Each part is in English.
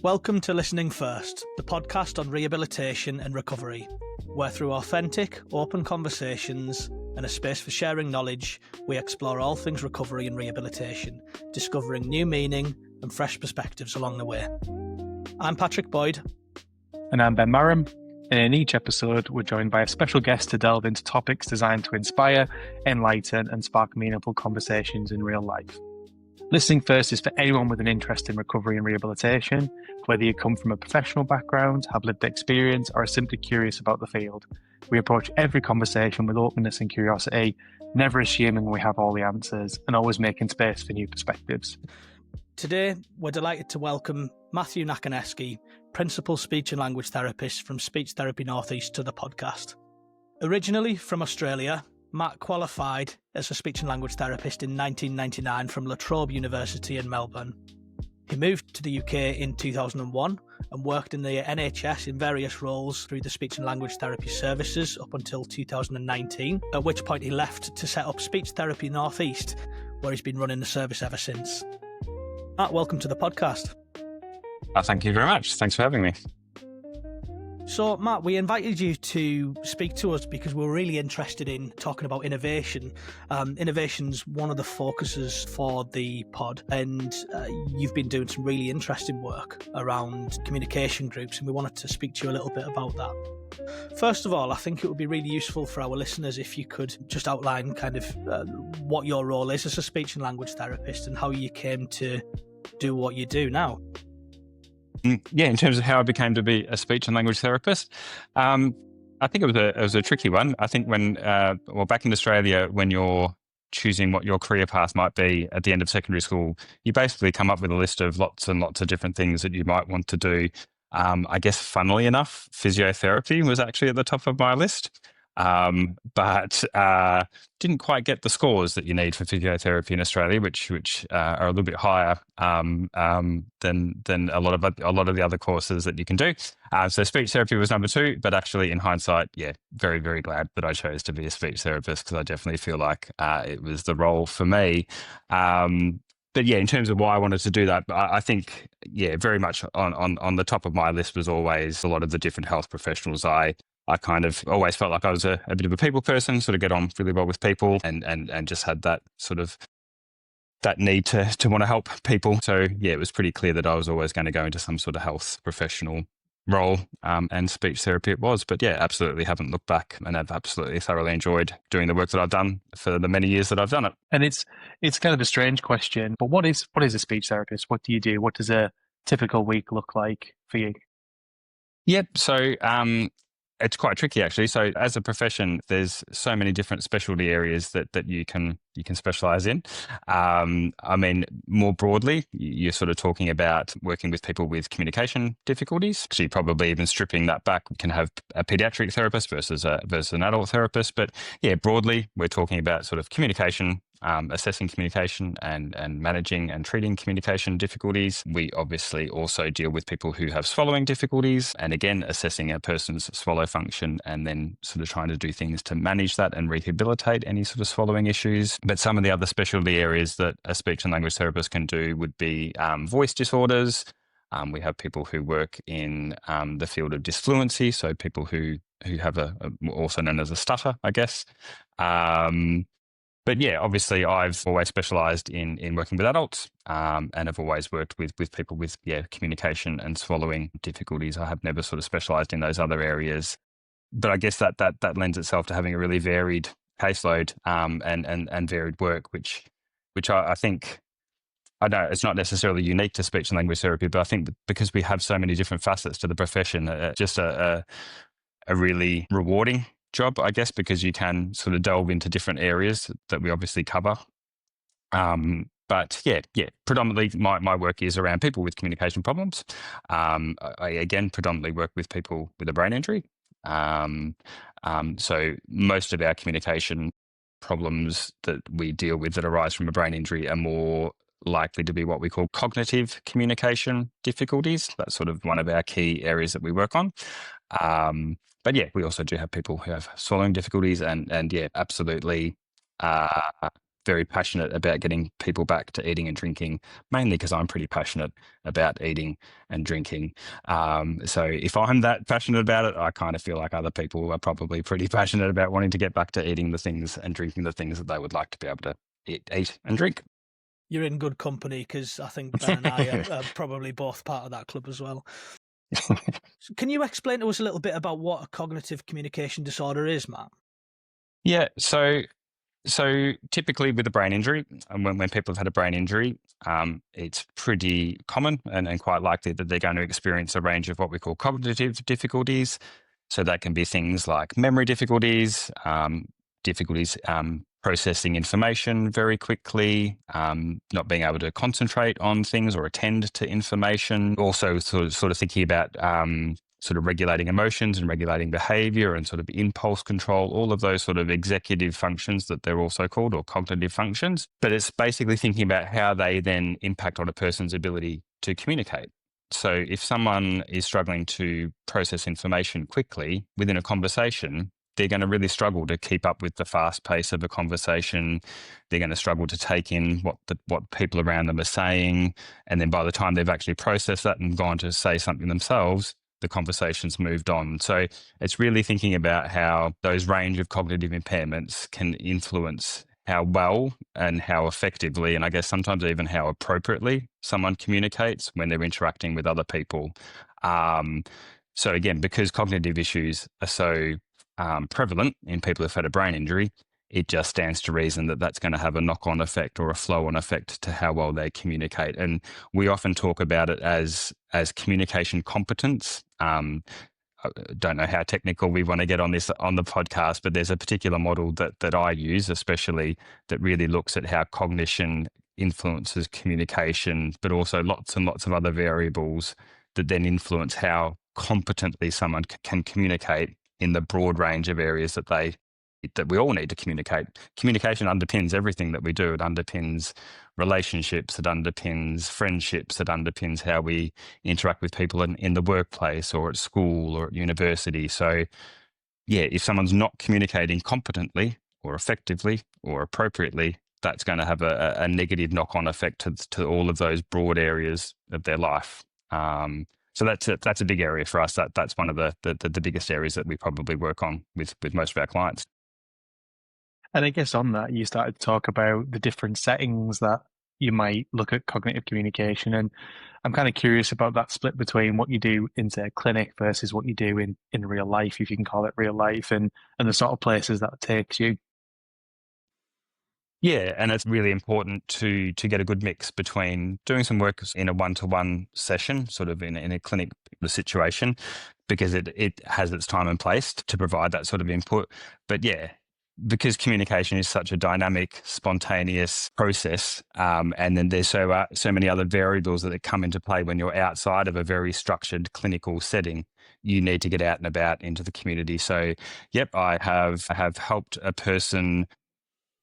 Welcome to Listening First, the podcast on rehabilitation and recovery, where through authentic, open conversations and a space for sharing knowledge, we explore all things recovery and rehabilitation, discovering new meaning and fresh perspectives along the way. I'm Patrick Boyd. And I'm Ben Marram. And in each episode, we're joined by a special guest to delve into topics designed to inspire, enlighten, and spark meaningful conversations in real life. Listening First is for anyone with an interest in recovery and rehabilitation, whether you come from a professional background, have lived experience, or are simply curious about the field. We approach every conversation with openness and curiosity, never assuming we have all the answers, and always making space for new perspectives. Today, we're delighted to welcome Matthew Nakonesky, Principal Speech and Language Therapist from Speech Therapy Northeast, to the podcast. Originally from Australia, Matt qualified as a speech and language therapist in 1999 from La Trobe University in Melbourne. He moved to the UK in 2001 and worked in the NHS in various roles through the speech and language therapy services up until 2019, at which point he left to set up Speech Therapy Northeast, where he's been running the service ever since. Matt, welcome to the podcast. Thank you very much. Thanks for having me. So, Matt, we invited you to speak to us because we're really interested in talking about innovation. Innovation's one of the focuses for the pod, and you've been doing some really interesting work around communication groups, and we wanted to speak to you a little bit about that. First of all, I think it would be really useful for our listeners if you could just outline kind of what your role is as a speech and language therapist and how you came to do what you do now. Yeah, in terms of how I became to be a speech and language therapist, I think it was a tricky one. I think when, back in Australia, when you're choosing what your career path might be at the end of secondary school, you basically come up with a list of lots and lots of different things that you might want to do. I guess, funnily enough, physiotherapy was actually at the top of my list, but didn't quite get the scores that you need for physiotherapy in Australia, which are a little bit higher than a lot of the other courses that you can do. So speech therapy was number 2, but actually in hindsight, yeah, very, very glad that I chose to be a speech therapist because I definitely feel like it was the role for me. But yeah, in terms of why I wanted to do that, I think, yeah, very much on the top of my list was always a lot of the different health professionals. I kind of always felt like I was a bit of a people person, sort of get on really well with people and just had that sort of that need to want to help people. So yeah, it was pretty clear that I was always going to go into some sort of health professional role, and speech therapy it was. But yeah, absolutely haven't looked back, and I've absolutely thoroughly enjoyed doing the work that I've done for the many years that I've done it. And it's kind of a strange question, but what is a speech therapist? What do you do? What does a typical week look like for you? Yep. So it's quite tricky, actually. So as a profession, there's so many different specialty areas that you can specialize in. I mean, more broadly, you're sort of talking about working with people with communication difficulties. Actually, probably even stripping that back, we can have a pediatric therapist versus an adult therapist. But yeah, broadly, we're talking about sort of communication, assessing communication and managing and treating communication difficulties. We obviously also deal with people who have swallowing difficulties, and again, assessing a person's swallow function and then sort of trying to do things to manage that and rehabilitate any sort of swallowing issues. But some of the other specialty areas that a speech and language therapist can do would be voice disorders. We have people who work in the field of dysfluency, so people who have also known as a stutter, I guess. But yeah, obviously I've always specialised in working with adults, and I've always worked with people with communication and swallowing difficulties. I have never sort of specialised in those other areas. But I guess that lends itself to having a really varied caseload and varied work, which I think, I know it's not necessarily unique to speech and language therapy, but I think because we have so many different facets to the profession, just a really rewarding job, I guess, because you can sort of delve into different areas that we obviously cover. But yeah, predominantly my work is around people with communication problems. I again predominantly work with people with a brain injury. So most of our communication problems that we deal with that arise from a brain injury are more likely to be what we call cognitive communication difficulties. That's sort of one of our key areas that we work on. But yeah, we also do have people who have swallowing difficulties, and yeah, absolutely very passionate about getting people back to eating and drinking, mainly because I'm pretty passionate about eating and drinking. So if I'm that passionate about it, I kind of feel like other people are probably pretty passionate about wanting to get back to eating the things and drinking the things that they would like to be able to eat and drink. You're in good company, because I think Ben and I are probably both part of that club as well. So can you explain to us a little bit about what a cognitive communication disorder is, Matt? Yeah, so typically with a brain injury, and when people have had a brain injury, it's pretty common and quite likely that they're going to experience a range of what we call cognitive difficulties. So that can be things like memory difficulties, difficulties processing information very quickly, not being able to concentrate on things or attend to information. Also sort of thinking about sort of regulating emotions and regulating behavior and sort of impulse control, all of those sort of executive functions that they're also called, or cognitive functions. But it's basically thinking about how they then impact on a person's ability to communicate. So if someone is struggling to process information quickly within a conversation, they're going to really struggle to keep up with the fast pace of a conversation. They're going to struggle to take in what people around them are saying. And then by the time they've actually processed that and gone to say something themselves, the conversation's moved on. So it's really thinking about how those range of cognitive impairments can influence how well and how effectively, and I guess sometimes even how appropriately, someone communicates when they're interacting with other people. So again, because cognitive issues are so prevalent in people who've had a brain injury, it just stands to reason that that's going to have a knock-on effect or a flow-on effect to how well they communicate. And we often talk about it as communication competence. I don't know how technical we want to get on this on the podcast, but there's a particular model that I use, especially, that really looks at how cognition influences communication, but also lots and lots of other variables that then influence how competently someone can communicate in the broad range of areas that we all need to communicate. Communication underpins everything that we do. It underpins relationships, it underpins friendships, it underpins how we interact with people in the workplace or at school or at university. So yeah, if someone's not communicating competently or effectively or appropriately, that's going to have a negative knock-on effect to all of those broad areas of their life. So that's a big area for us. That's one of the biggest areas that we probably work on with most of our clients. And I guess on that, you started to talk about the different settings that you might look at cognitive communication. And I'm kind of curious about that split between what you do in, say, a clinic versus what you do in real life, if you can call it real life, and the sort of places that takes you. Yeah, and it's really important to get a good mix between doing some work in a one-to-one session, sort of in a clinic situation, because it has its time and place to provide that sort of input. But yeah, because communication is such a dynamic, spontaneous process, and then there's so many other variables that come into play when you're outside of a very structured clinical setting, you need to get out and about into the community. So, yep, I have helped a person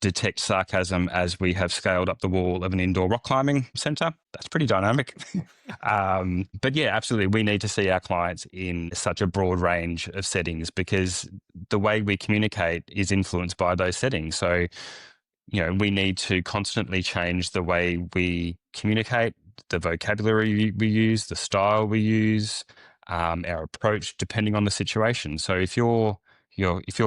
detect sarcasm as we have scaled up the wall of an indoor rock climbing centre. That's pretty dynamic. But yeah, absolutely. We need to see our clients in such a broad range of settings, because the way we communicate is influenced by those settings. So, we need to constantly change the way we communicate, the vocabulary we use, the style we use, our approach, depending on the situation. So if you're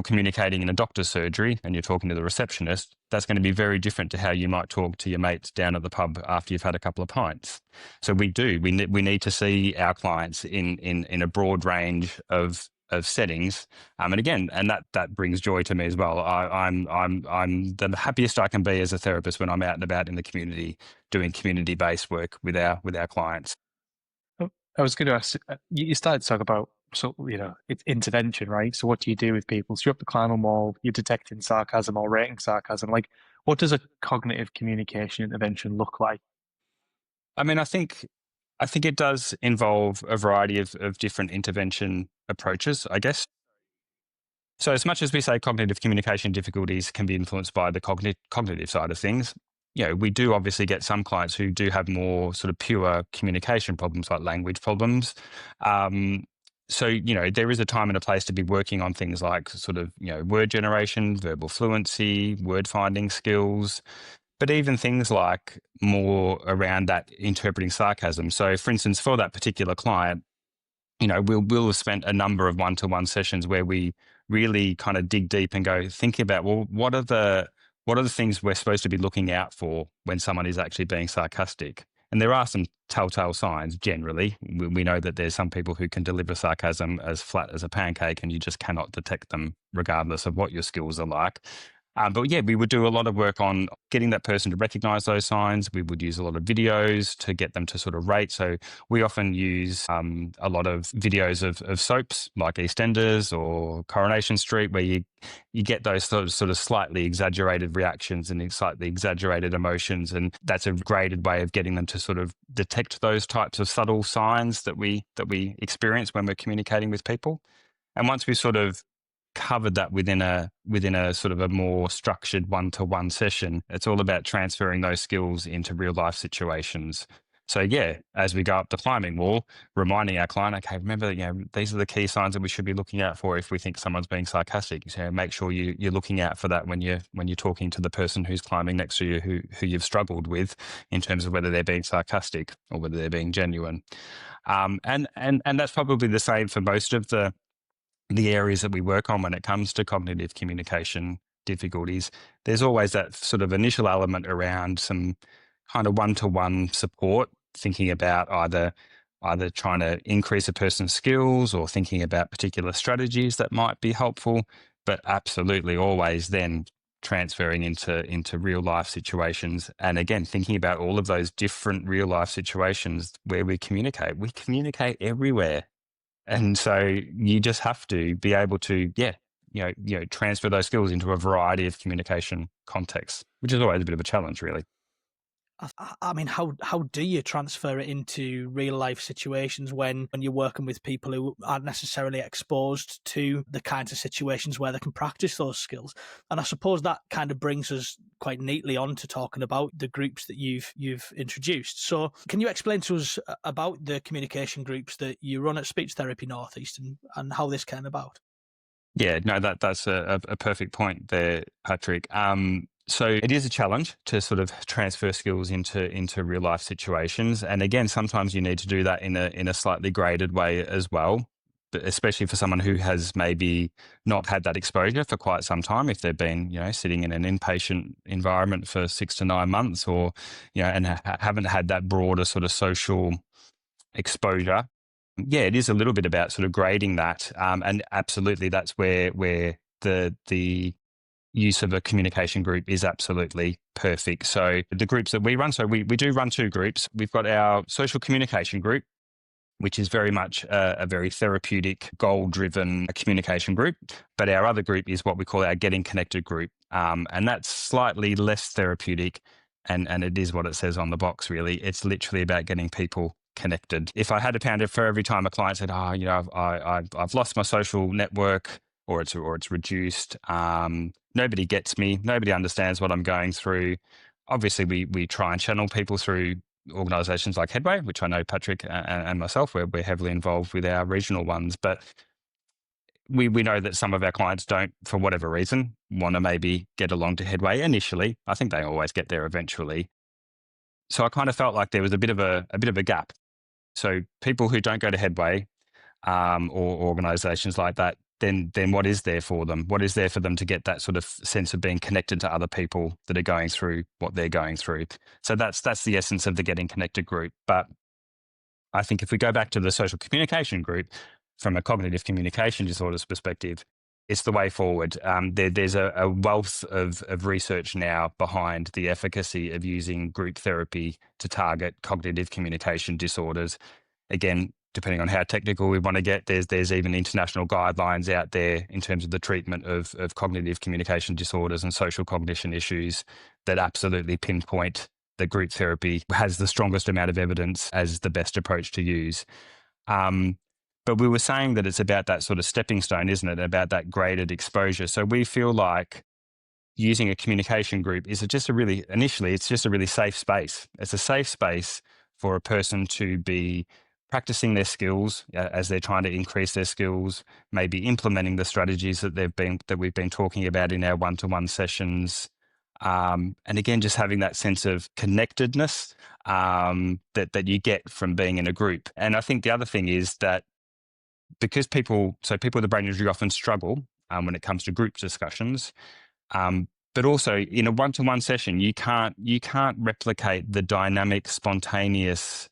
communicating in a doctor's surgery and you're talking to the receptionist, that's going to be very different to how you might talk to your mates down at the pub after you've had a couple of pints. So we need to see our clients in a broad range of settings, and again, and that brings joy to me as well. I'm the happiest I can be as a therapist when I'm out and about in the community doing community-based work with our clients. I was going to ask, you started to talk about, so, it's intervention, right? So what do you do with people? So you're up the climbing wall, you're detecting sarcasm or rating sarcasm. Like, what does a cognitive communication intervention look like? I mean, I think it does involve a variety of different intervention approaches, I guess. So as much as we say cognitive communication difficulties can be influenced by the cognitive side of things, we do obviously get some clients who do have more sort of pure communication problems, like language problems. So, there is a time and a place to be working on things like sort of, word generation, verbal fluency, word finding skills, but even things like more around that interpreting sarcasm. So, for instance, for that particular client, we'll have spent a number of one-to-one sessions where we really kind of dig deep and go thinking about, well, what are the things we're supposed to be looking out for when someone is actually being sarcastic? And there are some telltale signs generally. We know that there's some people who can deliver sarcasm as flat as a pancake and you just cannot detect them regardless of what your skills are like. But yeah, we would do a lot of work on getting that person to recognize those signs. We would use a lot of videos to get them to sort of rate. So we often use a lot of videos of soaps like EastEnders or Coronation Street, where you get those sort of slightly exaggerated reactions and slightly exaggerated emotions. And that's a graded way of getting them to sort of detect those types of subtle signs that we experience when we're communicating with people. And once we sort of covered that within a sort of a more structured one-to-one session, it's all about transferring those skills into real life situations. So yeah, as we go up the climbing wall, reminding our client, okay, remember, these are the key signs that we should be looking out for if we think someone's being sarcastic. So make sure you're looking out for that when you're talking to the person who's climbing next to you, who you've struggled with in terms of whether they're being sarcastic or whether they're being genuine. And that's probably the same for most of the areas that we work on when it comes to cognitive communication difficulties. There's always that sort of initial element around some kind of one-to-one support, thinking about either trying to increase a person's skills or thinking about particular strategies that might be helpful, but absolutely always then transferring into real life situations. And again, thinking about all of those different real life situations where we communicate everywhere. And so you just have to be able to, transfer those skills into a variety of communication contexts, which is always a bit of a challenge, really. I mean, how do you transfer it into real life situations when you're working with people who aren't necessarily exposed to the kinds of situations where they can practice those skills? And I suppose that kind of brings us quite neatly on to talking about the groups that you've introduced. So can you explain to us about the communication groups that you run at Speech Therapy Northeast and how this came about? Yeah, no, that's a perfect point there, Patrick. So it is a challenge to sort of transfer skills into real life situations. And again, sometimes you need to do that in a slightly graded way as well, but especially for someone who has maybe not had that exposure for quite some time, if they've been, sitting in an inpatient environment for 6 to 9 months or, and haven't had that broader sort of social exposure. Yeah, it is a little bit about sort of grading that. And absolutely, that's where the use of a communication group is absolutely perfect. So the groups that we run, so we do run 2 groups. We've got our social communication group, which is very much a very therapeutic, goal-driven communication group. But our other group is what we call our Getting Connected group. And that's slightly less therapeutic. And it is what it says on the box, really. It's literally about getting people connected. If I had a pound for every time a client said, I've lost my social network, or it's reduced. Nobody gets me. Nobody understands what I'm going through. Obviously, we try and channel people through organisations like Headway, which I know Patrick and myself, we're heavily involved with our regional ones. But we know that some of our clients don't, for whatever reason, want to maybe get along to Headway initially. I think they always get there eventually. So I kind of felt like there was a bit of a gap. So people who don't go to Headway or organisations like that, then what is there for them? What is there for them to get that sort of sense of being connected to other people that are going through what they're going through? So that's the essence of the Getting Connected group. But I think if we go back to the social communication group, from a cognitive communication disorders perspective, it's the way forward. There's a wealth of research now behind the efficacy of using group therapy to target cognitive communication disorders. Again, depending on how technical we want to get, there's even international guidelines out there in terms of the treatment of cognitive communication disorders and social cognition issues that absolutely pinpoint that group therapy has the strongest amount of evidence as the best approach to use. But we were saying that it's about that sort of stepping stone, isn't it? About that graded exposure. So we feel like using a communication group it's just a really safe space. It's a safe space for a person to be practicing their skills as they're trying to increase their skills, maybe implementing the strategies that we've been talking about in our one-to-one sessions. And again, just having that sense of connectedness that you get from being in a group. And I think the other thing is that because people with a brain injury often struggle when it comes to group discussions, but also in a one-to-one session, you can't replicate the dynamic, spontaneous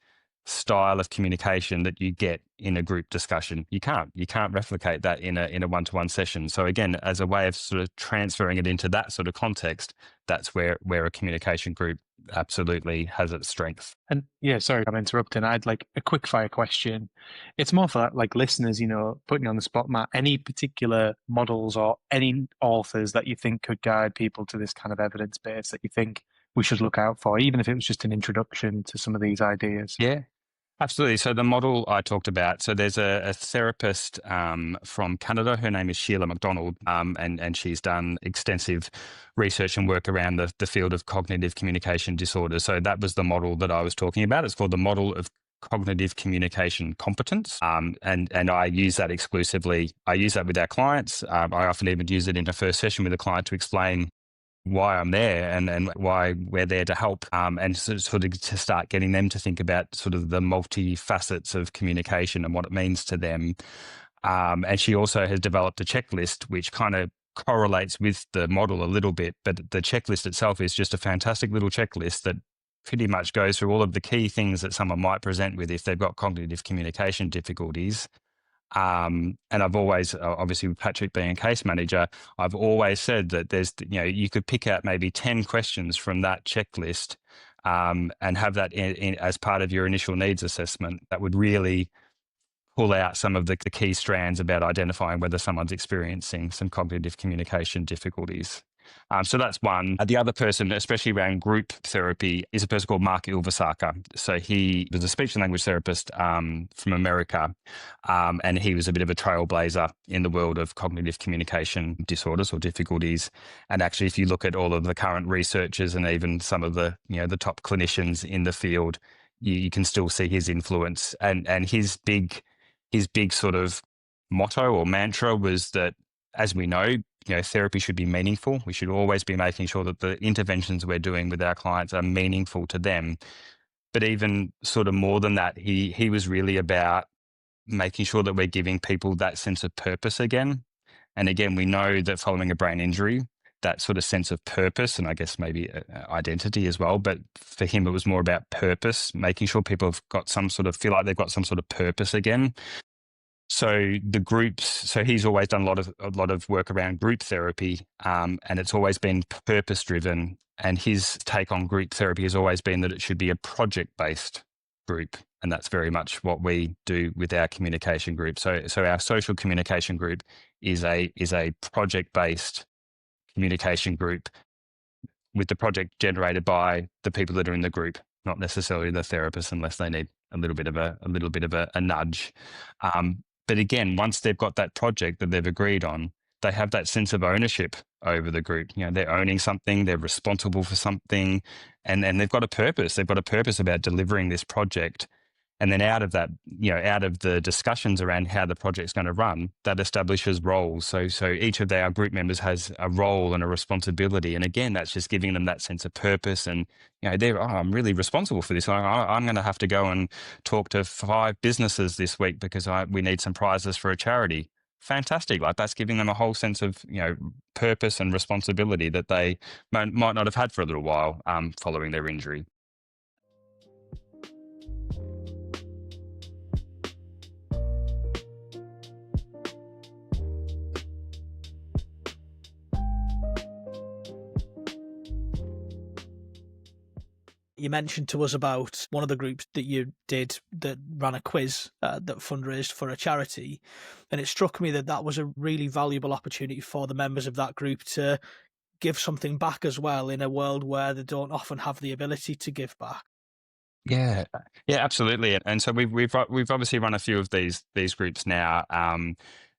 style of communication that you get in a group discussion. You can't replicate that in a one-to-one session. So again, as a way of sort of transferring it into that sort of context, that's where a communication group absolutely has its strength. And yeah, sorry, I'm interrupting. I'd like a quick fire question. It's more for like listeners, putting you on the spot, Matt. Any particular models or any authors that you think could guide people to this kind of evidence base that you think we should look out for, even if it was just an introduction to some of these ideas? Yeah. Absolutely. So the model I talked about, so there's a therapist from Canada. Her name is Sheila McDonald, and she's done extensive research and work around the field of cognitive communication disorders. So that was the model that I was talking about. It's called the model of cognitive communication competence, and I use that exclusively. I use that with our clients. I often even use it in a first session with a client to explain why I'm there and why we're there to help, and sort of to start getting them to think about sort of the multi-facets of communication and what it means to them. And she also has developed a checklist which kind of correlates with the model a little bit, but the checklist itself is just a fantastic little checklist that pretty much goes through all of the key things that someone might present with if they've got cognitive communication difficulties. And I've always, obviously with Patrick being a case manager, I've always said that there's, you could pick out maybe 10 questions from that checklist and have that as part of your initial needs assessment that would really pull out some of the key strands about identifying whether someone's experiencing some cognitive communication difficulties. So that's one. The other person, especially around group therapy, is a person called Mark Ilvasaka. So he was a speech and language therapist from America, and he was a bit of a trailblazer in the world of cognitive communication disorders or difficulties. And actually, if you look at all of the current researchers and even some of the the top clinicians in the field, you can still see his influence. And his big sort of motto or mantra was that, as we know, therapy should be meaningful. We should always be making sure that the interventions we're doing with our clients are meaningful to them. But even sort of more than that, he was really about making sure that we're giving people that sense of purpose again. And again, we know that following a brain injury, that sort of sense of purpose, and I guess maybe identity as well, but for him, it was more about purpose, making sure people have got feel like they've got some sort of purpose again. So the groups, so he's always done a lot of work around group therapy, and it's always been purpose driven. And his take on group therapy has always been that it should be a project based group, and that's very much what we do with our communication group. So our social communication group is a project based communication group, with the project generated by the people that are in the group, not necessarily the therapist, unless they need a little bit of a nudge. But again, once they've got that project that they've agreed on, they have that sense of ownership over the group. They're owning something, they're responsible for something, and they've got a purpose. They've got a purpose about delivering this project. And then out of that, out of the discussions around how the project's going to run, that establishes roles. So each of our group members has a role and a responsibility. And again, that's just giving them that sense of purpose. And, I'm really responsible for this. I'm going to have to go and talk to 5 businesses this week because we need some prizes for a charity. Fantastic. Like, that's giving them a whole sense of, purpose and responsibility that they might not have had for a little while following their injury. You mentioned to us about one of the groups that you did that ran a quiz that fundraised for a charity. And it struck me that was a really valuable opportunity for the members of that group to give something back as well, in a world where they don't often have the ability to give back. Yeah, absolutely. And so we've obviously run a few of these groups now.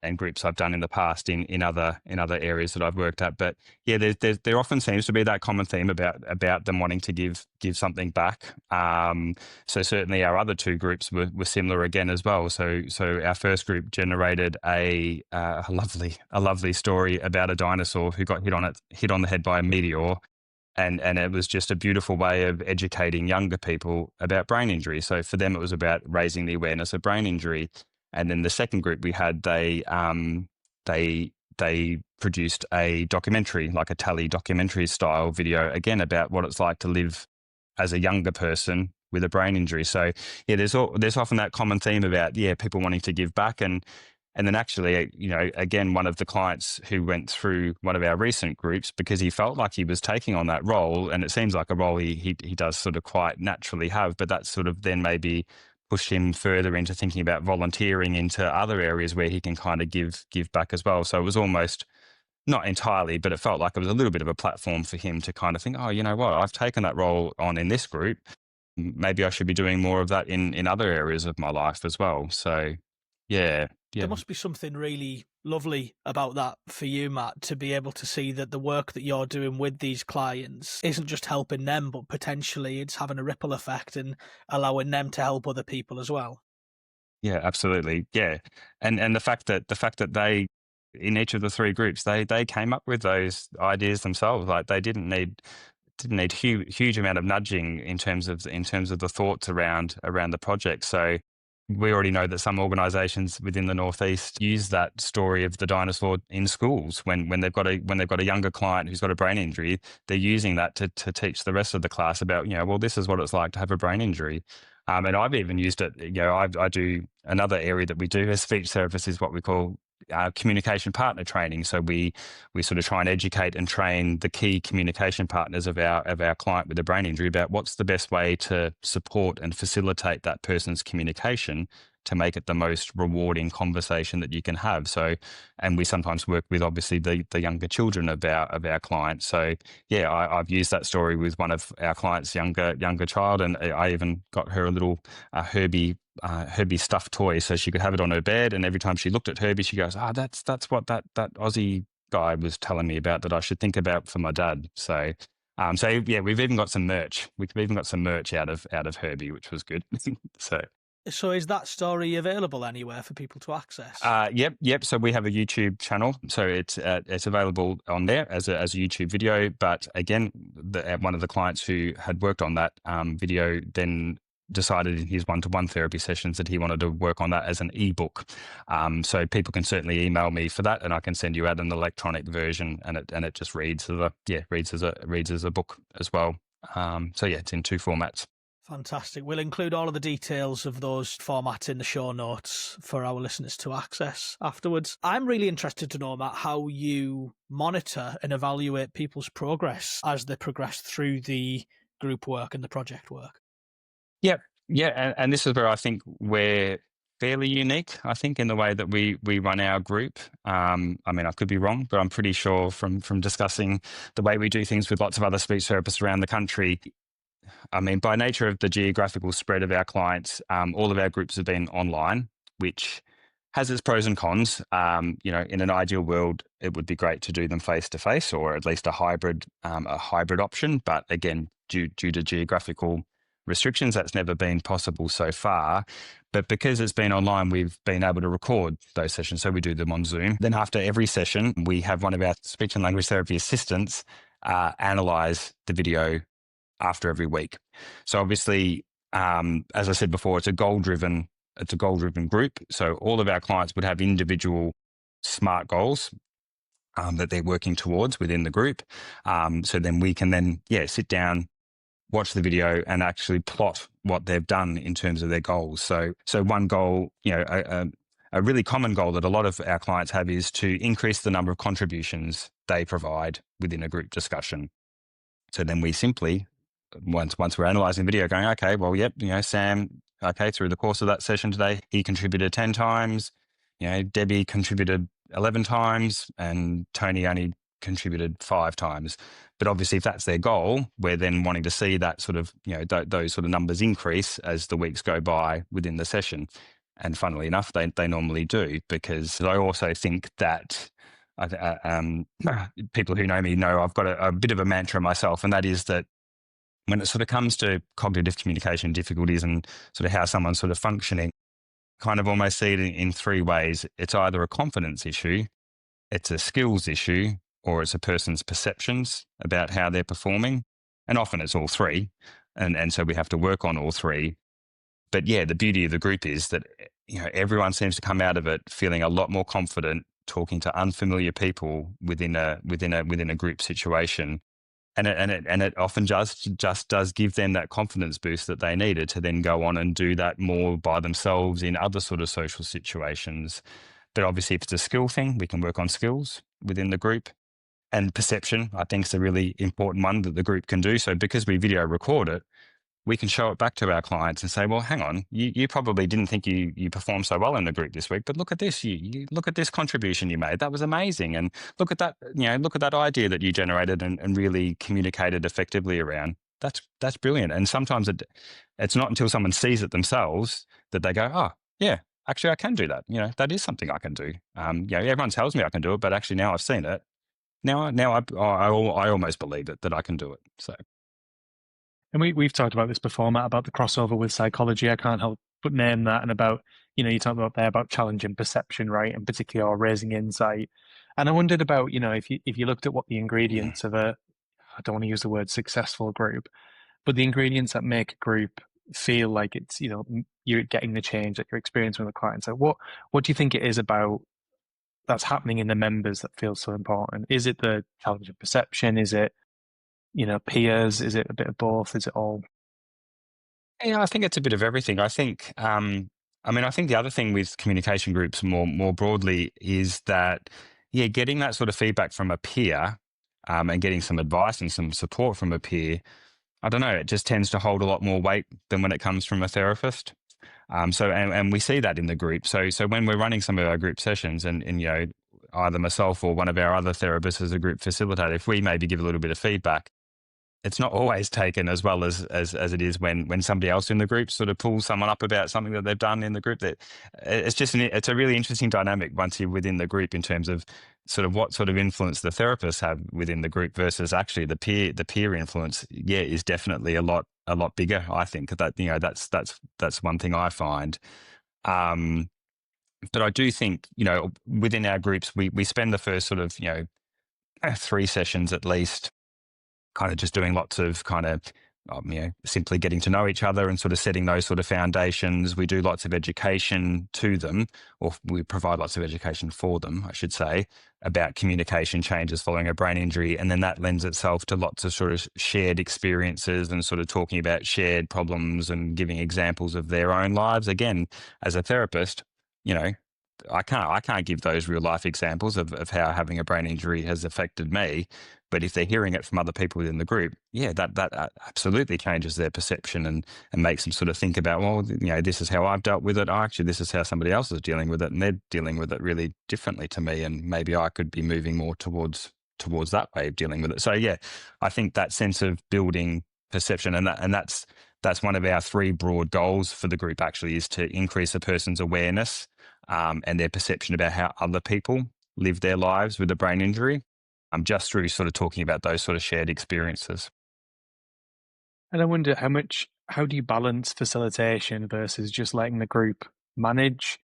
and groups I've done in the past in other areas that I've worked at. But yeah, there often seems to be that common theme about them wanting to give something back. So certainly our other two groups were similar again as well. So our first group generated a lovely story about a dinosaur who got hit on the head by a meteor. And it was just a beautiful way of educating younger people about brain injury. So for them, it was about raising the awareness of brain injury. And then the second group we had, they produced a documentary, like a tally documentary style video, again about what it's like to live as a younger person with a brain injury. So yeah, there's often that common theme about people wanting to give back. And then actually, again, one of the clients who went through one of our recent groups, because he felt like he was taking on that role, and it seems like a role he does sort of quite naturally have, but that sort of then maybe pushed him further into thinking about volunteering into other areas where he can kind of give back as well. So it was almost, not entirely, but it felt like it was a little bit of a platform for him to kind of think, oh, you know what, I've taken that role on in this group. Maybe I should be doing more of that in other areas of my life as well. So yeah. There must be something really lovely about that for you, Matt, to be able to see that the work that you're doing with these clients isn't just helping them, but potentially it's having a ripple effect and allowing them to help other people as well. Yeah, absolutely. Yeah. And the fact that they, in each of the three groups, they came up with those ideas themselves. Like they didn't need huge amount of nudging in terms of the thoughts around the project. So we already know that some organisations within the Northeast use that story of the dinosaur in schools when they've got a younger client who's got a brain injury. They're using that to teach the rest of the class about, well, this is what it's like to have a brain injury. And I've even used it. I do another area that we do as speech therapists is what we call communication partner training. So we sort of try and educate and train the key communication partners of our client with a brain injury about what's the best way to support and facilitate that person's communication to make it the most rewarding conversation that you can have. So, and we sometimes work with obviously the younger children of our clients. So yeah, I've used that story with one of our clients' younger child, and I even got her a little Herbie stuffed toy so she could have it on her bed, and every time she looked at Herbie she goes, that's what that Aussie guy was telling me about that I should think about for my dad. So yeah, we've even got some merch out of Herbie, which was good. So is that story available anywhere for people to access? Yep. So we have a YouTube channel, so it's available on there as a YouTube video. But again, one of the clients who had worked on that video then decided in his one-to-one therapy sessions that he wanted to work on that as an ebook. So people can certainly email me for that, and I can send you out an electronic version, and it just reads as a book as well. So yeah, it's in two formats. Fantastic. We'll include all of the details of those formats in the show notes for our listeners to access afterwards. I'm really interested to know, Matt, how you monitor and evaluate people's progress as they progress through the group work and the project work. Yep. Yeah. And this is where I think we're fairly unique, I think, in the way that we run our group. I mean, I could be wrong, but I'm pretty sure from discussing the way we do things with lots of other speech therapists around the country, I mean, by nature of the geographical spread of our clients, all of our groups have been online, which has its pros and cons. In an ideal world, it would be great to do them face to face, or at least a hybrid option. But again, due to geographical restrictions, that's never been possible so far. But because it's been online, we've been able to record those sessions. So we do them on Zoom. Then after every session, we have one of our speech and language therapy assistants analyze the video after every week. So obviously, as I said before, it's a goal-driven group. So all of our clients would have individual SMART goals that they're working towards within the group. So then we can sit down, watch the video, and actually plot what they've done in terms of their goals. So one goal, a really common goal that a lot of our clients have is to increase the number of contributions they provide within a group discussion. So then we simply, once we're analysing video, going, okay, well, yep, Sam, okay, through the course of that session today, he contributed 10 times, Debbie contributed 11 times, and Tony only contributed 5 times. But obviously, if that's their goal, we're then wanting to see that sort of, those sort of numbers increase as the weeks go by within the session. And funnily enough, they normally do, because I also think that people who know me know I've got a bit of a mantra myself, and that is that when it sort of comes to cognitive communication difficulties and sort of how someone's sort of functioning, kind of almost see it in three ways. It's either a confidence issue, it's a skills issue, or it's a person's perceptions about how they're performing. And often it's all three. And so we have to work on all three. But yeah, the beauty of the group is that, everyone seems to come out of it feeling a lot more confident talking to unfamiliar people within a group situation. And it often just does give them that confidence boost that they needed to then go on and do that more by themselves in other sort of social situations. But obviously, if it's a skill thing, we can work on skills within the group. And perception, I think, is a really important one that the group can do. So because we video record it, we can show it back to our clients and say, well, hang on, you probably didn't think you performed so well in the group this week, but look at this, you look at this contribution you made. That was amazing. And look at that, look at that idea that you generated and really communicated effectively around. That's brilliant. And sometimes it's not until someone sees it themselves that they go, oh, yeah, actually I can do that. That is something I can do. Everyone tells me I can do it, but actually now I've seen it. Now I almost believe it, that I can do it. So. And we've talked about this before, Matt, about the crossover with psychology. I can't help but name that. And about, you talked about there about challenging perception, right? And particularly or raising insight. And I wondered about, if you looked at what the ingredients of I don't want to use the word successful group, but the ingredients that make a group feel like it's, you're getting the change that you're experiencing with the client. So what do you think it is about that's happening in the members that feels so important? Is it the challenging perception? Is it, peers? Is it a bit of both? Is it all? Yeah, I think it's a bit of everything. I think, I think the other thing with communication groups more broadly is that, getting that sort of feedback from a peer, and getting some advice and some support from a peer, I don't know, it just tends to hold a lot more weight than when it comes from a therapist. And we see that in the group. So when we're running some of our group sessions and either myself or one of our other therapists as a group facilitator, if we maybe give a little bit of feedback, it's not always taken as well as it is when somebody else in the group sort of pulls someone up about something that they've done in the group. That it's a really interesting dynamic once you're within the group in terms of sort of what sort of influence the therapists have within the group versus actually the peer influence. Yeah, is definitely a lot bigger. I think that that's one thing I find. But I do think within our groups we spend the first sort of 3 sessions at least, kind of just doing lots of kind of, simply getting to know each other and sort of setting those sort of foundations. We do lots of education to them, or we provide lots of education for them, I should say, about communication changes following a brain injury. And then that lends itself to lots of sort of shared experiences and sort of talking about shared problems and giving examples of their own lives. Again, as a therapist, I can't give those real life examples of how having a brain injury has affected me. But if they're hearing it from other people within the group, that absolutely changes their perception and makes them sort of think about, well, this is how I've dealt with it. Actually, this is how somebody else is dealing with it, and they're dealing with it really differently to me. And maybe I could be moving more towards that way of dealing with it. So I think that sense of building perception, and that's one of our 3 broad goals for the group actually, is to increase a person's awareness and their perception about how other people live their lives with a brain injury, just through sort of talking about those sort of shared experiences. And I wonder how do you balance facilitation versus just letting the group manage?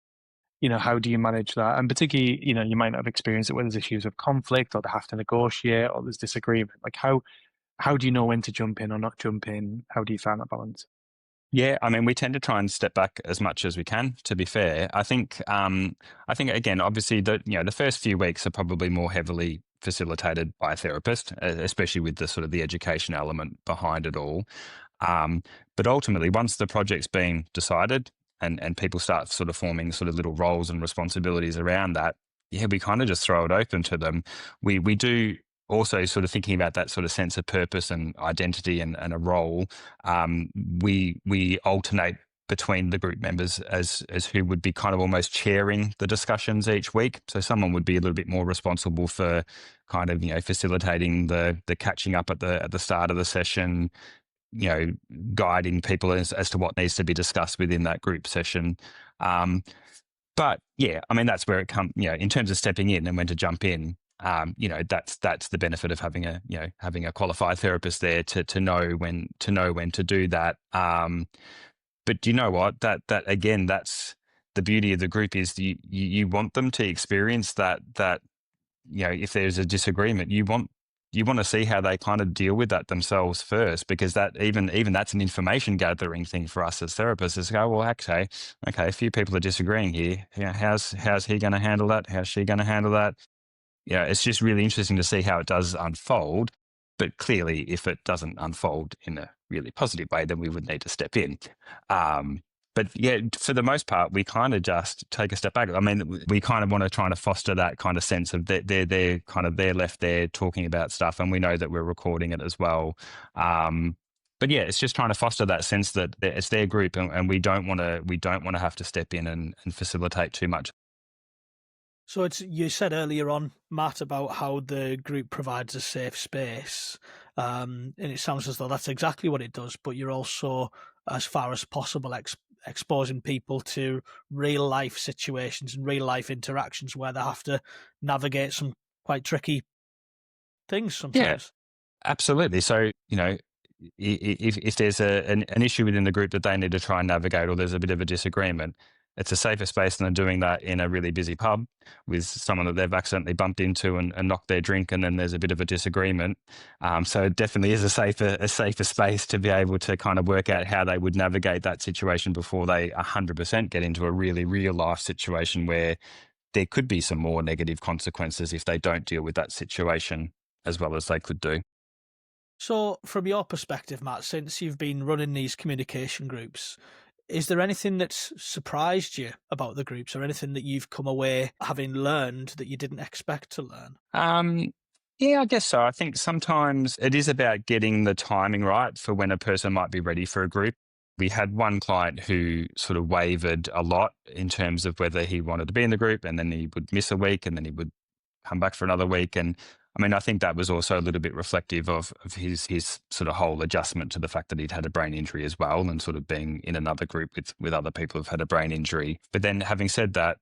How do you manage that? And particularly, you might not have experienced it when there's issues of conflict or they have to negotiate or there's disagreement. Like how do you know when to jump in or not jump in? How do you find that balance? Yeah, we tend to try and step back as much as we can, to be fair. I think again, obviously the first few weeks are probably more heavily facilitated by a therapist, especially with the sort of the education element behind it all. But ultimately, once the project's been decided and people start sort of forming sort of little roles and responsibilities around that, we kind of just throw it open to them. We do also sort of thinking about that sort of sense of purpose and identity and a role. We alternate between the group members as who would be kind of almost chairing the discussions each week. So someone would be a little bit more responsible for kind of facilitating the catching up at the start of the session, guiding people as to what needs to be discussed within that group session. But yeah, I mean, that's where it comes, in terms of stepping in and when to jump in. That's the benefit of having a qualified therapist there to know when to do that. But do you know what? That again, that's the beauty of the group is you want them to experience that if there's a disagreement, you want to see how they kind of deal with that themselves first, because that even that's an information gathering thing for us as therapists is go, well, okay, a few people are disagreeing here. How's he going to handle that? How's she going to handle that? It's just really interesting to see how it does unfold. But clearly, if it doesn't unfold in a really positive way, then we would need to step in. But yeah, for the most part, we kind of just take a step back. I mean, we kind of want to try to foster that kind of sense of they're left there talking about stuff, and we know that we're recording it as well. But yeah, it's just trying to foster that sense that it's their group, and we don't want to have to step in and facilitate too much. So you said earlier on, Matt, about how the group provides a safe space, and it sounds as though that's exactly what it does. But you're also, as far as possible, exposing people to real life situations and real life interactions where they have to navigate some quite tricky things sometimes. Yeah, absolutely. So if there's an issue within the group that they need to try and navigate, or there's a bit of a disagreement, it's a safer space than doing that in a really busy pub with someone that they've accidentally bumped into and knocked their drink, and then there's a bit of a disagreement. So it definitely is a safer space to be able to kind of work out how they would navigate that situation before they 100% get into a really real life situation where there could be some more negative consequences if they don't deal with that situation as well as they could do. So from your perspective, Matt, since you've been running these communication groups, is there anything that's surprised you about the groups, or anything that you've come away having learned that you didn't expect to learn? Yeah, I guess so. I think sometimes it is about getting the timing right for when a person might be ready for a group. We had one client who sort of wavered a lot in terms of whether he wanted to be in the group, and then he would miss a week, and then he would come back for another week. And I mean, I think that was also a little bit reflective of his sort of whole adjustment to the fact that he'd had a brain injury as well, and sort of being in another group with other people who've had a brain injury. But then having said that,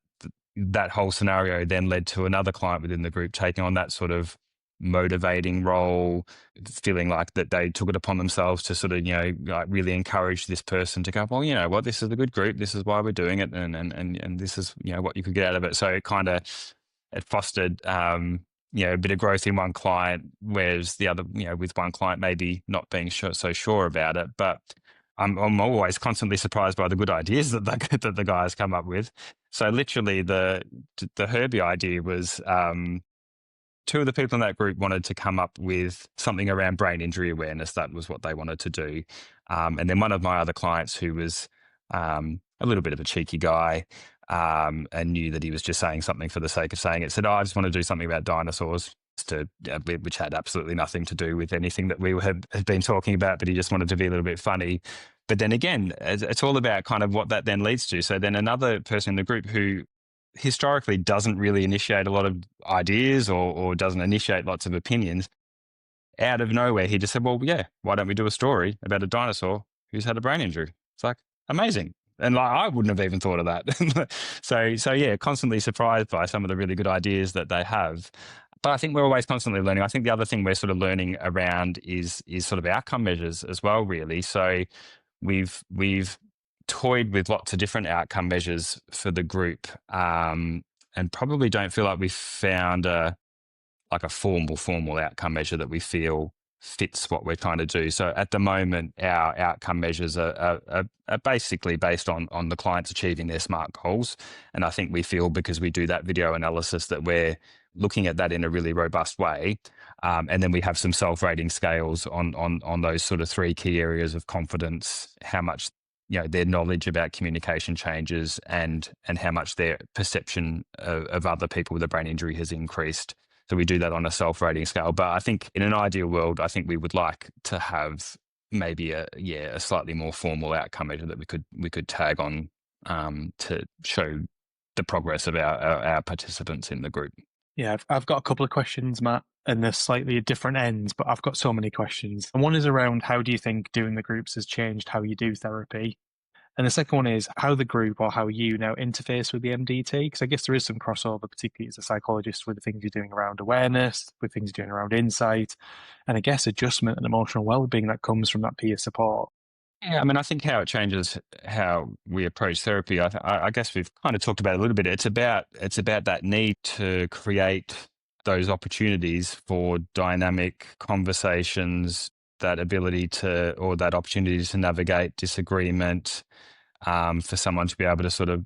that whole scenario then led to another client within the group taking on that sort of motivating role, feeling like that they took it upon themselves to sort of, like really encourage this person to go, well, you know what, this is a good group, this is why we're doing it, and this is, what you could get out of it. So it fostered a bit of growth in one client, whereas the other, with one client maybe not being so sure about it. But I'm always constantly surprised by the good ideas that the guys come up with. So literally the Herbie idea was two of the people in that group wanted to come up with something around brain injury awareness. That was what they wanted to do. And then one of my other clients, who was a little bit of a cheeky guy, and knew that he was just saying something for the sake of saying it, said, I just want to do something about dinosaurs, which had absolutely nothing to do with anything that we had been talking about, but he just wanted to be a little bit funny. But then again, it's all about kind of what that then leads to. So then another person in the group who historically doesn't really initiate a lot of ideas or doesn't initiate lots of opinions, out of nowhere, he just said, well, yeah, why don't we do a story about a dinosaur who's had a brain injury? It's like, amazing. And like, I wouldn't have even thought of that. So yeah, constantly surprised by some of the really good ideas that they have. But I think we're always constantly learning. I think the other thing we're sort of learning around is sort of outcome measures as well, really. So we've toyed with lots of different outcome measures for the group, and probably don't feel like we've found a formal outcome measure that we feel fits what we're trying to do. So at the moment, our outcome measures are basically based on the clients achieving their SMART goals. And I think we feel, because we do that video analysis, that we're looking at that in a really robust way. And then we have some self-rating scales on those sort of three key areas of confidence, how much their knowledge about communication changes, and how much their perception of other people with a brain injury has increased. So we do that on a self-rating scale. But I think in an ideal world, I think we would like to have maybe a slightly more formal outcome measure that we could tag on to show the progress of our participants in the group. Yeah, I've got a couple of questions, Matt. and they're slightly at different ends, but I've got so many questions. And one is around, how do you think doing the groups has changed how you do therapy? And the second one is how the group or how you now interface with the MDT, because I guess there is some crossover, particularly as a psychologist, with the things you're doing around awareness, with things you're doing around insight, and I guess adjustment and emotional well-being that comes from that peer support. Yeah, I mean, I think how it changes how we approach therapy. I guess we've kind of talked about it a little bit. It's about that need to create those opportunities for dynamic conversations, that ability to, or that opportunity to navigate disagreement, for someone to be able to sort of,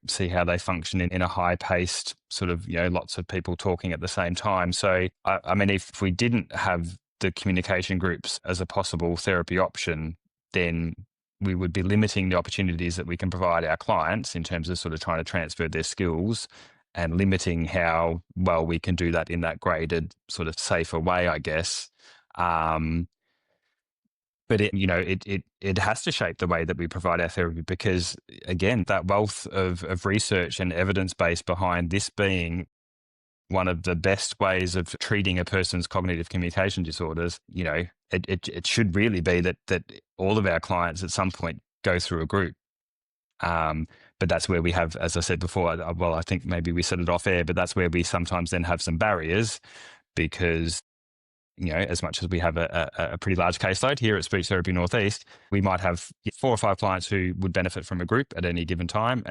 see how they function in a high-paced sort of, lots of people talking at the same time. So, I mean, if we didn't have the communication groups as a possible therapy option, then we would be limiting the opportunities that we can provide our clients in terms of sort of trying to transfer their skills, and limiting how well we can do that in that graded sort of safer way, I guess. But it has to shape the way that we provide our therapy, because again, that wealth of research and evidence base behind this being one of the best ways of treating a person's cognitive communication disorders, it should really be that all of our clients at some point go through a group. But that's where we have, as I said before, well, I think maybe we said it off air, but that's where we sometimes then have some barriers, because as much as we have a pretty large caseload here at Speech Therapy Northeast, we might have 4 or 5 clients who would benefit from a group at any given time.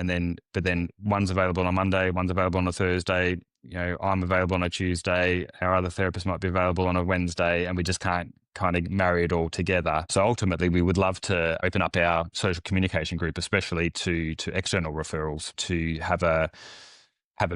But then one's available on a Monday, one's available on a Thursday, I'm available on a Tuesday, our other therapist might be available on a Wednesday, and we just can't kind of marry it all together. So ultimately, we would love to open up our social communication group, especially to external referrals, to have a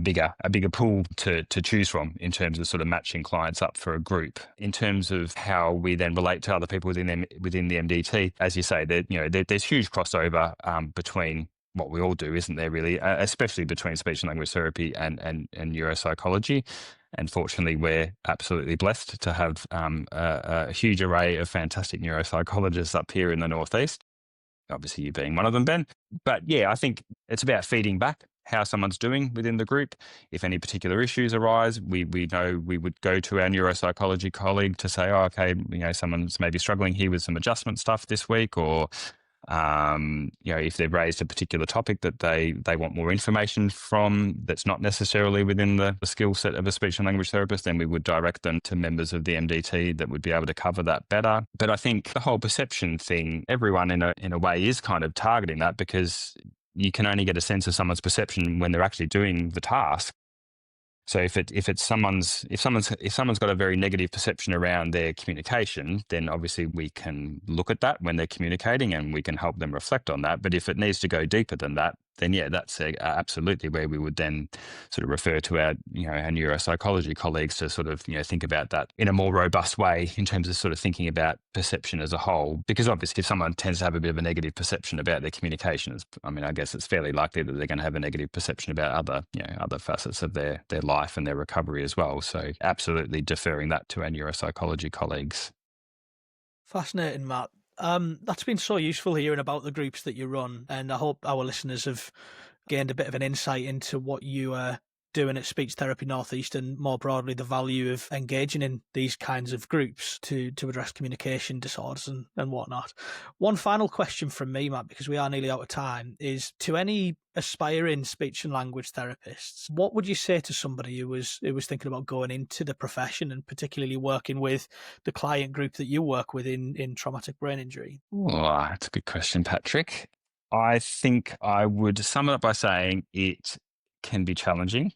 bigger pool to choose from in terms of sort of matching clients up for a group. In terms of how we then relate to other people within the MDT, as you say, there's huge crossover between what we all do, isn't there, really, especially between speech and language therapy and neuropsychology. And fortunately, we're absolutely blessed to have a huge array of fantastic neuropsychologists up here in the Northeast. Obviously, you being one of them, Ben. But yeah, I think it's about feeding back how someone's doing within the group. If any particular issues arise, we know we would go to our neuropsychology colleague to say, okay, someone's maybe struggling here with some adjustment stuff this week, or if they've raised a particular topic that they want more information from that's not necessarily within the skill set of a speech and language therapist, then we would direct them to members of the MDT that would be able to cover that better. But I think the whole perception thing, everyone in a way is kind of targeting that, because you can only get a sense of someone's perception when they're actually doing the task. So if someone's got a very negative perception around their communication, then obviously we can look at that when they're communicating, and we can help them reflect on that. But if it needs to go deeper than that, then yeah, that's absolutely where we would then sort of refer to our neuropsychology colleagues to sort of think about that in a more robust way in terms of sort of thinking about perception as a whole. Because obviously, if someone tends to have a bit of a negative perception about their communication, I guess it's fairly likely that they're going to have a negative perception about other facets of their life and their recovery as well. So absolutely deferring that to our neuropsychology colleagues. Fascinating, Matt. That's been so useful hearing about the groups that you run, and I hope our listeners have gained a bit of an insight into what you are doing at Speech Therapy Northeast, and more broadly the value of engaging in these kinds of groups to address communication disorders and whatnot. One final question from me, Matt, because we are nearly out of time, is to any aspiring speech and language therapists, what would you say to somebody who was thinking about going into the profession, and particularly working with the client group that you work with in traumatic brain injury? Oh, that's a good question, Patrick. I think I would sum it up by saying it can be challenging.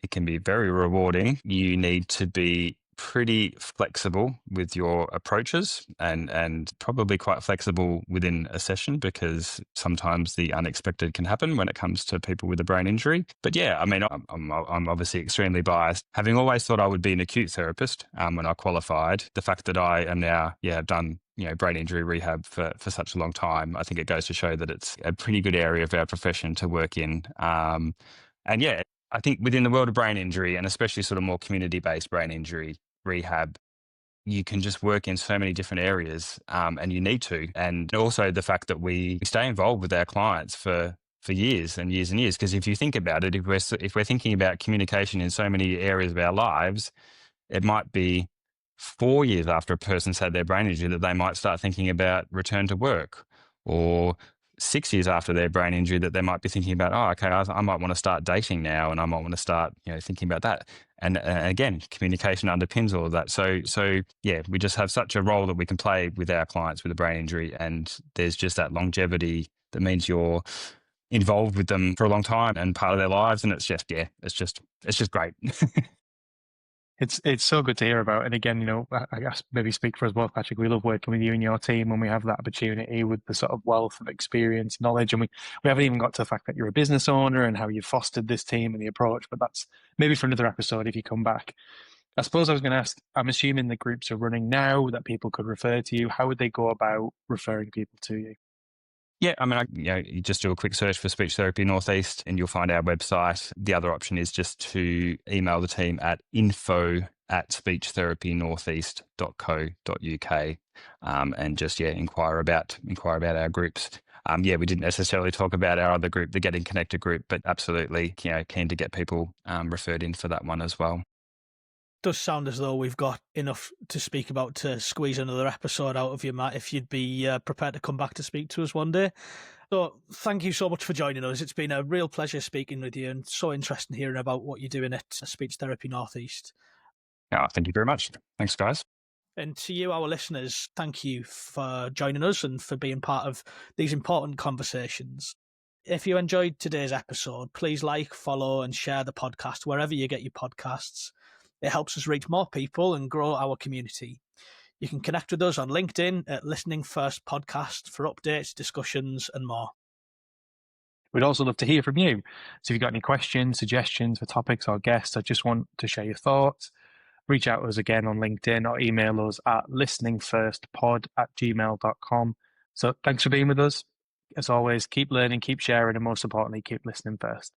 It can be very rewarding. You need to be pretty flexible with your approaches, and probably quite flexible within a session, because sometimes the unexpected can happen when it comes to people with a brain injury. But yeah, I'm obviously extremely biased. Having always thought I would be an acute therapist when I qualified, the fact that I am now, done brain injury rehab for such a long time, I think it goes to show that it's a pretty good area of our profession to work in. And yeah, I think within the world of brain injury, and especially sort of more community-based brain injury rehab, you can just work in so many different areas, and you need to. And also the fact that we stay involved with our clients for years and years and years. Because if you think about it, if we're thinking about communication in so many areas of our lives, it might be 4 years after a person's had their brain injury that they might start thinking about return to work, or 6 years after their brain injury that they might be thinking about, oh, okay, I might want to start dating now, and I might want to start, thinking about that. And again, communication underpins all of that. So yeah, we just have such a role that we can play with our clients with a brain injury, and there's just that longevity that means you're involved with them for a long time and part of their lives, and it's just great. It's so good to hear about. And again, I guess maybe speak for us both, Patrick. We love working with you and your team when we have that opportunity with the sort of wealth of experience, knowledge. And we haven't even got to the fact that you're a business owner and how you've fostered this team and the approach, but that's maybe for another episode if you come back. I suppose I was going to ask, I'm assuming the groups are running now that people could refer to you. How would they go about referring people to you? Yeah, I mean, you just do a quick search for Speech Therapy Northeast and you'll find our website. The other option is just to email the team at info@speechtherapynortheast.co.uk and just, inquire about our groups. We didn't necessarily talk about our other group, the Getting Connected group, but absolutely, keen to get people referred in for that one as well. Does sound as though we've got enough to speak about to squeeze another episode out of you, Matt, if you'd be prepared to come back to speak to us one day. So thank you so much for joining us. It's been a real pleasure speaking with you and so interesting hearing about what you're doing at Speech Therapy Northeast. Thank you very much. Thanks, guys. And to you, our listeners, thank you for joining us and for being part of these important conversations. If you enjoyed today's episode, please like, follow and share the podcast wherever you get your podcasts. It helps us reach more people and grow our community. You can connect with us on LinkedIn at Listening First Podcast for updates, discussions, and more. We'd also love to hear from you. So if you've got any questions, suggestions for topics or guests, or just want to share your thoughts, reach out to us again on LinkedIn or email us at listeningfirstpod@gmail.com. So thanks for being with us. As always, keep learning, keep sharing, and most importantly, keep listening first.